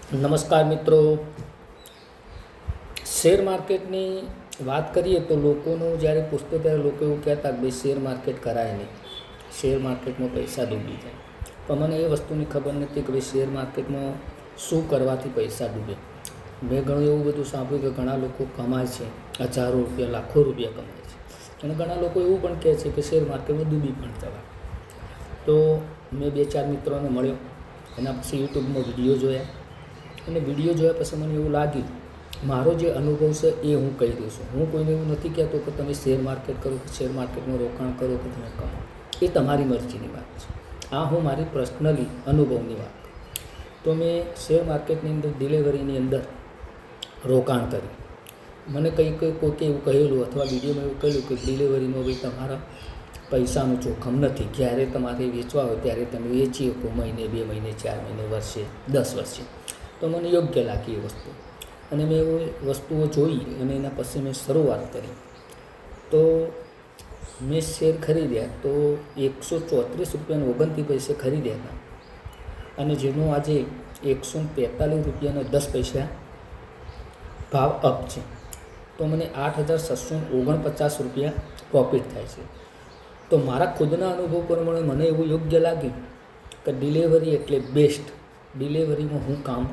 નમસ્કાર મિત્રો, શેર માર્કેટની વાત કરીએ તો લોકોનું જ્યારે પૂછતો ત્યારે લોકો એવું કહેતા કે ભાઈ શેર માર્કેટ કરાય નહીં, શેર માર્કેટમાં પૈસા ડૂબી જાય. પણ મને એ વસ્તુની ખબર નથી કે ભાઈ શેર માર્કેટમાં શું કરવાથી પૈસા ડૂબે. મેં ઘણું એવું બધું સાંભળ્યું કે ઘણા લોકો કમાય છે, હજારો રૂપિયા લાખો રૂપિયા કમાય છે, અને ઘણા લોકો એવું પણ કહે છે કે શેર માર્કેટમાં ડૂબી પણ જવાય. તો મેં 2-4 મિત્રોને મળ્યો, એના પછી યુટ્યુબમાં વિડીયો જોયા, અને વિડીયો જોયા પછી મને એવું લાગ્યું મારો જે અનુભવ છે એ હું કહી દઉં છું. હું કોઈને એવું નથી કહેતો કે તમે શેર માર્કેટ કરો, કે શેર માર્કેટમાં રોકાણ કરો, કે તમે કમાઓ. એ તમારી મરજીની વાત છે. આ હું મારી પર્સનલી અનુભવની વાત કરું. તો મેં શેર માર્કેટની અંદર ડિલિવરીની અંદર રોકાણ કર્યું. મને કોઈકે એવું કહેલું અથવા વિડીયોમાં એવું કહ્યું કે ડિલિવરીમાં ભાઈ તમારા પૈસાનું જોખમ નથી, જ્યારે તમારે વેચવા હોય ત્યારે તમે વેચી શકો, મહિને, 2 મહિને, 4 મહિને, વર્ષે, 10 વર્ષે. તો મને યોગ્ય લાગી એ વસ્તુ, અને મેં એ વસ્તુઓ જોઈ અને એના પછી મેં શરૂઆત કરી. તો મેં શેર ખરીદ્યા તો 134 રૂપિયાને 29 પૈસે ખરીદ્યા હતા, અને જેનો આજે 145 રૂપિયાને 10 પૈસા ભાવ અપ છે. તો મને 8,649 રૂપિયા પ્રોફિટ થાય છે. તો મારા ખુદના અનુભવ પ્રમાણે મને એવું યોગ્ય લાગ્યું કે ડિલિવરી એટલે બેસ્ટ. ડિલિવરીમાં હું કામ